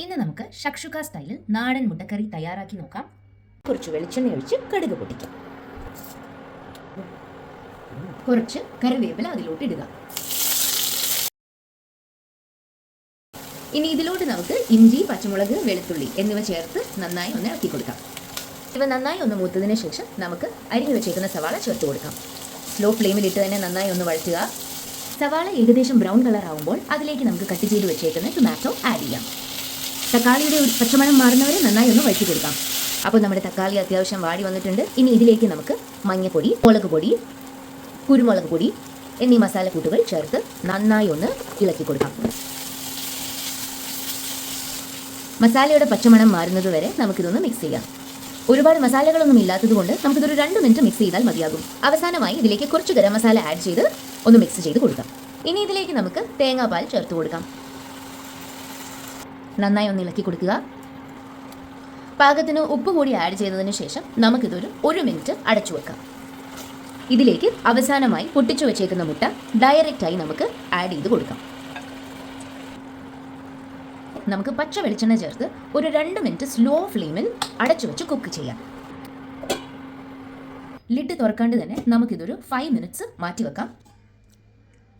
ഇന്ന് നമുക്ക് ഷക്ഷുക സ്റ്റൈലിൽ നാടൻ മുട്ടക്കറി തയ്യാറാക്കി നോക്കാം. കുറച്ച് വെളിച്ചെണ്ണ ഒഴിച്ച് കടുക് പൊട്ടിക്കാം. കുറച്ച് കറിവേപ്പില അതിലോട്ട് ഇടുക. ഇനി ഇതിലോട്ട് നമുക്ക് ഇഞ്ചി, പച്ചമുളക്, വെളുത്തുള്ളി എന്നിവ ചേർത്ത് നന്നായി ഒന്ന് ഇളക്കി കൊടുക്കാം. ഇവ നന്നായി ഒന്ന് മൂത്തതിന് ശേഷം നമുക്ക് അരിഞ്ഞു വെച്ചേക്കുന്ന സവാള ചേർത്ത് കൊടുക്കാം. സ്ലോ ഫ്ലെയിമിലിട്ട് തന്നെ നന്നായി ഒന്ന് വഴറ്റുക. സവാള ഏകദേശം ബ്രൗൺ കളർ ആവുമ്പോൾ അതിലേക്ക് നമുക്ക് കട്ട് ചെയ്ത് വെച്ചേക്കുന്ന ടൊമാറ്റോ ആഡ് ചെയ്യാം. തക്കാളിയുടെ ഒരു പച്ചമണം മാറുന്നവരെ നന്നായി ഒന്ന് വഴറ്റി കൊടുക്കാം. അപ്പോൾ നമ്മുടെ തക്കാളി അത്യാവശ്യം വാടി വന്നിട്ടുണ്ട്. ഇനി ഇതിലേക്ക് നമുക്ക് മഞ്ഞൾപ്പൊടി, മുളക് പൊടി, കുരുമുളക് പൊടി എന്നീ മസാലക്കൂട്ടുകൾ ചേർത്ത് നന്നായി ഒന്ന് ഇളക്കി കൊടുക്കാം. മസാലയുടെ പച്ചമണം മാറുന്നത് വരെ നമുക്കിതൊന്ന് മിക്സ് ചെയ്യാം. ഒരുപാട് മസാലകളൊന്നും ഇല്ലാത്തതുകൊണ്ട് നമുക്കിതൊരു 2 മിനിറ്റ് മിക്സ് ചെയ്താൽ മതിയാകും. അവസാനമായി ഇതിലേക്ക് കുറച്ച് ഗരം മസാല ആഡ് ചെയ്ത് ഒന്ന് മിക്സ് ചെയ്ത് കൊടുക്കാം. ഇനി ഇതിലേക്ക് നമുക്ക് തേങ്ങാപ്പാൽ ചേർത്ത് കൊടുക്കാം. നന്നായി ഒന്ന് ഇളക്കി കൊടുക്കുക. പാകത്തിന് ഉപ്പ് കൂടി ആഡ് ചെയ്തതിന് ശേഷം നമുക്കിതൊരു 1 മിനിറ്റ് അടച്ചു വെക്കാം. ഇതിലേക്ക് അവസാനമായി പൊട്ടിച്ചു വെച്ചേക്കുന്ന മുട്ട ഡയറക്റ്റായി നമുക്ക് ആഡ് ചെയ്ത് കൊടുക്കാം. നമുക്ക് പച്ച വെളിച്ചെണ്ണ ചേർത്ത് ഒരു 2 മിനിറ്റ് സ്ലോ ഫ്ലെയിമിൽ അടച്ചു വെച്ച് കുക്ക് ചെയ്യാം. ലിഡ് തുറക്കാണ്ട് തന്നെ നമുക്കിതൊരു 5 മിനിറ്റ്സ് മാറ്റി വെക്കാം.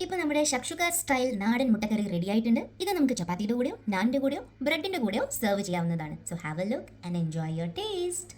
ഇപ്പോൾ നമ്മുടെ ഷക്ഷുക സ്റ്റൈൽ നാടൻ മുട്ടക്കറി റെഡി ആയിട്ടുണ്ട്. ഇത് നമുക്ക് ചപ്പാത്തിയുടെ കൂടെയോ നാനിൻ്റെ കൂടെയോ ബ്രെഡിൻ്റെ കൂടെയോ സെർവ് ചെയ്യാവുന്നതാണ്. So have A look and enjoy your taste.